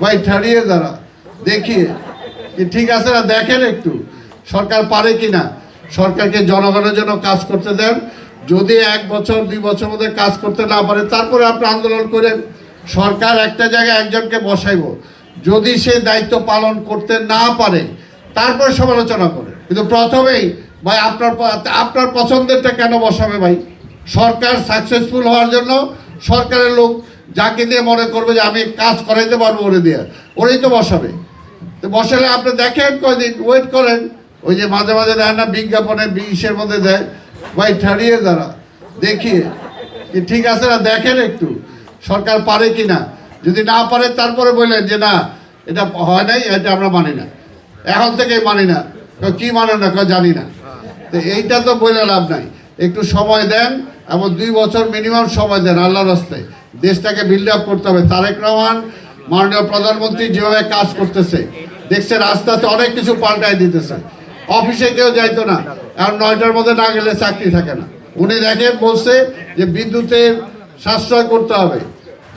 ভাই ঠাড়িয়ে দাঁড়া দেখিয়ে কি ঠিক আছে না, দেখেন একটু সরকার পারে কিনা। সরকারকে জনগণের জন্য কাজ করতে দেন। যদি 1 বছর 2 বছর মধ্যে কাজ করতে না পারে তারপরে আপনি আন্দোলন করেন। সরকার একটা জায়গায় একজনকে বসাইব, যদি সে দায়িত্ব পালন করতে না পারে তারপরে সমালোচনা করে। কিন্তু প্রথমেই ভাই আপনার পছন্দেরটা কেন বসাবে ভাই? সরকার সাকসেসফুল হওয়ার জন্য সরকারের লোক যাকে দিয়ে মনে করবে যে আমি কাজ করাইতে পারবো ওরে দিয়ে, ওরেই তো বসাবে। তো বসালে আপনি দেখেন কয়দিন ওয়েট করেন। ওই যে মাঝে মাঝে দেয় না বিজ্ঞাপনে 20-এর মধ্যে দেয়, ভাই ঠাড়িয়ে দাঁড়া দেখিয়ে কি ঠিক আছে না, দেখেন একটু সরকার পারে কিনা। যদি না পারে তারপরে বললেন যে না এটা হয় নাই, এটা আমরা মানি না, এখন থেকেই মানি না। কি মানে না জানি না, তো এইটা তো বলে লাভ নাই। একটু সময় দেন, এবং 2 বছর মিনিমাম সময় দেন। আল্লাহর রাস্তায় দেশটাকে বিল্ড আপ করতে হবে। তারেক রহমান মাননীয় প্রধানমন্ত্রী যেভাবে কাজ করতেছে দেখছেন, আস্তে আস্তে অনেক কিছু পাল্টাই দিতেছে। অফিসে কেউ যাইতো না, এখন 9টার মধ্যে না গেলে চাকরি থাকে না। উনি দেখেন বলছে যে বিদ্যুতের সাশ্রয় করতে হবে,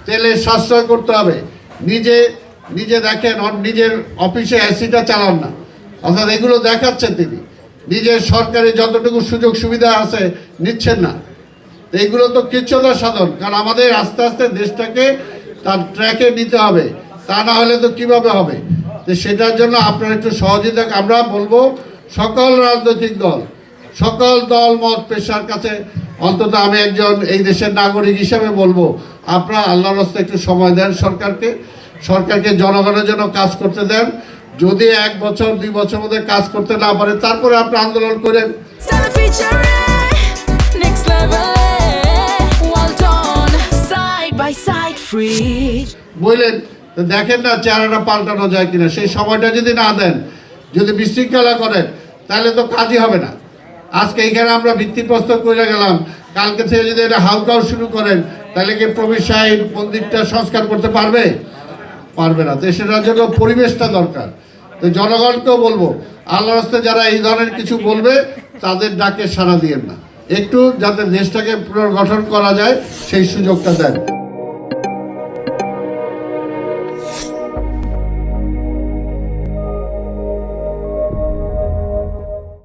তেলের সাশ্রয় করতে হবে। নিজে দেখেন নিজের অফিসে এসিটা চালান না, অর্থাৎ এগুলো দেখাচ্ছেন তিনি। নিজের সরকারি যতটুকু সুযোগ সুবিধা আছে নিচ্ছেন না। এইগুলো তো কিচ্ছু না সাধন, কারণ আমাদের আস্তে আস্তে দেশটাকে তার ট্র্যাকে নিতে হবে, তা না হলে তো কিভাবে হবে। তো সেটার জন্য আপনারা একটু সহযোগিতা আমরা বলবো সকল রাজনৈতিক দল, সকল দল মত পেশার কাছে, অন্তত আমি একজন এই দেশের নাগরিক হিসাবে বলবো আপনারা আল্লাহর রাস্তায় একটু সময় দেন সরকারকে জনগণের জন্য কাজ করতে দেন। যদি 1 বছর 2 বছর মধ্যে কাজ করতে না পারে তারপরে আপনি আন্দোলন করেন। বললেন দেখেন না চেহারাটা পাল্টানো যায় কিনা। সেই সময়টা যদি না দেন, যদি বিশৃঙ্খলা করেন, তাহলে তো কাজই হবে না। আজকে এইখানে আমরা ভিত্তিপ্রস্তর করে গেলাম, কালকে থেকে যদি এটা হাউকাউ শুরু করেন, তাহলে কি প্রবেশ সাহেব মন্দিরটা সংস্কার করতে পারবে? পারবে না। তো সেটার জন্য পরিবেশটা দরকার। তো জনগণকেও বলবো আল্লাহর রাস্তায় যারা এই ধরনের কিছু বলবে তাদের ডাকে সাড়া দিয়েন না, একটু যাতে দেশটাকে পুনর্গঠন করা যায় সেই সুযোগটা দেন।